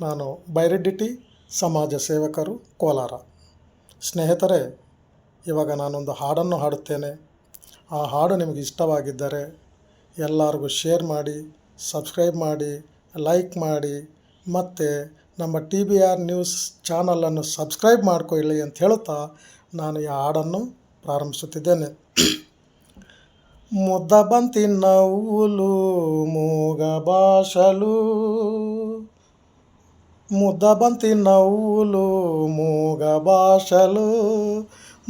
ನಾನು ಬೈರೆಡ್ಡಿಟಿ ಸಮಾಜ ಸೇವಕರು ಕೋಲಾರ. ಸ್ನೇಹಿತರೆ, ಇವಾಗ ನಾನೊಂದು ಹಾಡನ್ನು ಹಾಡುತ್ತೇನೆ. ಆ ಹಾಡು ನಿಮಗೆ ಇಷ್ಟವಾಗಿದ್ದರೆ ಎಲ್ಲರಿಗೂ ಶೇರ್ ಮಾಡಿ, ಸಬ್ಸ್ಕ್ರೈಬ್ ಮಾಡಿ, ಲೈಕ್ ಮಾಡಿ, ಮತ್ತು ನಮ್ಮ TBR ನ್ಯೂಸ್ ಚಾನಲನ್ನು ಸಬ್ಸ್ಕ್ರೈಬ್ ಮಾಡಿಕೊಳ್ಳಿ ಅಂತ ಹೇಳುತ್ತಾ ನಾನು ಈ ಹಾಡನ್ನು ಪ್ರಾರಂಭಿಸುತ್ತಿದ್ದೇನೆ. ముద్దబంతి నవ్వులు మూగ భాషలు, ముద్దబంతి నవ్వులు మూగ భాషలు,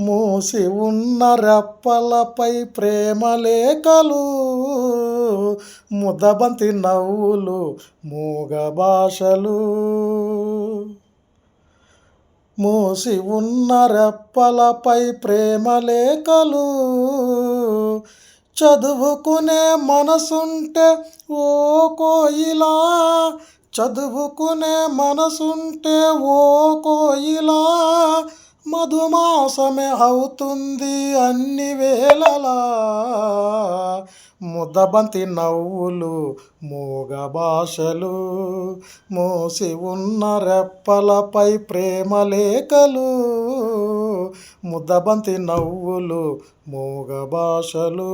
మూసి ఉన్న రెప్పలపై ప్రేమ లేఖలు. ముద్దబంతి నవ్వులు మూగ భాషలు, మూసి ఉన్న రెప్పలపై ప్రేమ లేఖలు. చదువుకునే మనసుంటే ఓ కోయిలా, చదువుకునే మనసుంటే ఓ కోయిలా, మధుమాసమే అవుతుంది అన్ని వేళలా. ముద్దబంతి నవ్వులు మూగ భాషలు, మోసి ఉన్న రెప్పలపై ప్రేమ లేఖలు. ముద్దబంతి నవ్వులు మూగ భాషలు.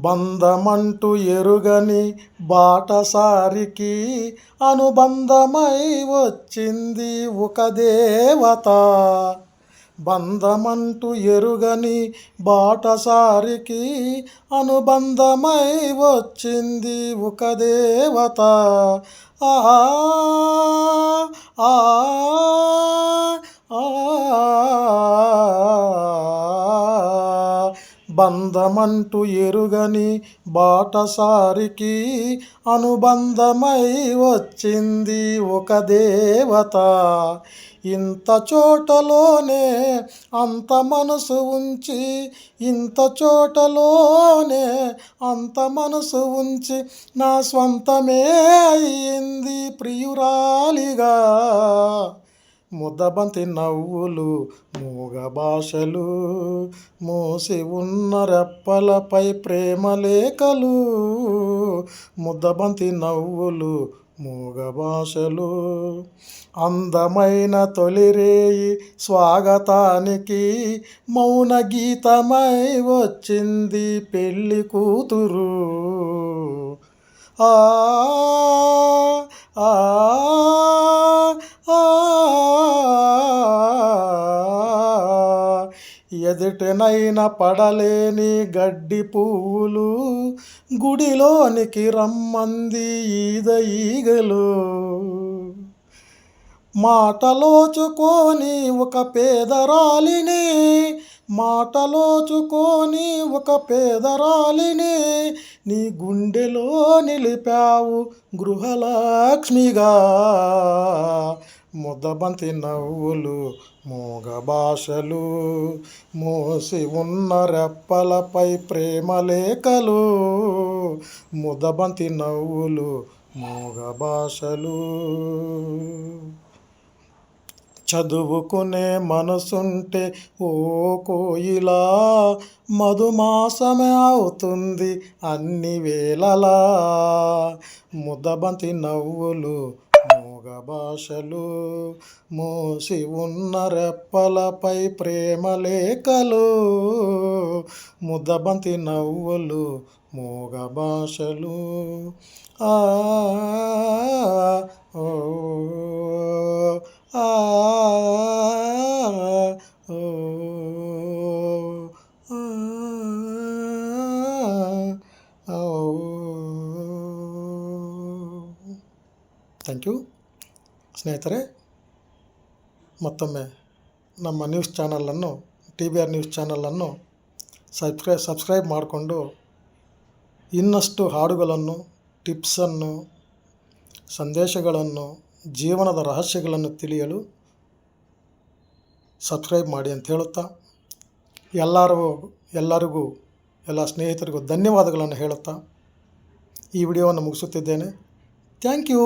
బంధమంటూ ఎరుగని బాటసారికి అనుబంధమై వచ్చింది ఒక దేవత. బంధమంటూ ఎరుగని బాటసారికి అనుబంధమై వచ్చింది ఒక దేవత. ఆహా ఆ బంధమంటూ ఎరుగని బాటసారికి అనుబంధమై వచ్చింది ఒక దేవత. ఇంత చోటలోనే అంత మనసు ఉంచి, ఇంత చోటలోనే అంత మనసు ఉంచి నా స్వంతమే అయింది ప్రియురాలిగా. ముద్దబంతి నవ్వులు మూగ భాషలు, మూసి ఉన్న రెప్పలపై ప్రేమ లేఖలు. ముద్దబంతి నవ్వులు మూగ భాషలు. అందమైన తొలిరేయి స్వాగతానికి మౌన గీతమై వచ్చింది పెళ్ళి కూతురు. ఆ ఆ ఎదుటనైనా పడలేని గడ్డి పువ్వులు గుడిలోనికి రమ్మంది ఈద ఈగలు. మాటలోచుకొని ఒక పేదరాలిని, మాటలోచుకొని ఒక పేదరాలిని నీ గుండెలో నిలిపావు గృహలక్ష్మిగా. ముద్దబంతి నవ్వులు మూగ భాషలు, మోసి ఉన్న రెప్పలపై ప్రేమ లేఖలు. ముద్దబంతి నవ్వులు మూగ భాషలు. చదువుకునే మనసుంటే ఓ కోయిలా, మధుమాసమే అవుతుంది అన్ని వేళలా. ముద్దబంతి నవ్వులు మూగ భాషలు, మోసి ఉన్న రెప్పలపై ప్రేమ లేఖలు. ముద్దబంతి నవ్వులు మూగ భాషలు. ఆ ఓ ఆ ఓ ಥ್ಯಾಂಕ್ ಯು ಸ್ನೇಹಿತರೆ. ಮತ್ತೊಮ್ಮೆ ನಮ್ಮ ನ್ಯೂಸ್ ಚಾನಲನ್ನು TBR ನ್ಯೂಸ್ ಚಾನಲನ್ನು ಸಬ್ಸ್ಕ್ರೈಬ್ ಮಾಡಿಕೊಂಡು ಇನ್ನಷ್ಟು ಹಾಡುಗಳನ್ನು, ಟಿಪ್ಸನ್ನು, ಸಂದೇಶಗಳನ್ನು, ಜೀವನದ ರಹಸ್ಯಗಳನ್ನು ತಿಳಿಯಲು ಸಬ್ಸ್ಕ್ರೈಬ್ ಮಾಡಿ ಅಂತ ಹೇಳುತ್ತಾ ಎಲ್ಲರಿಗೂ ಎಲ್ಲ ಸ್ನೇಹಿತರಿಗೂ ಧನ್ಯವಾದಗಳನ್ನು ಹೇಳುತ್ತಾ ಈ ವಿಡಿಯೋವನ್ನು ಮುಗಿಸುತ್ತಿದ್ದೇನೆ. Thank you.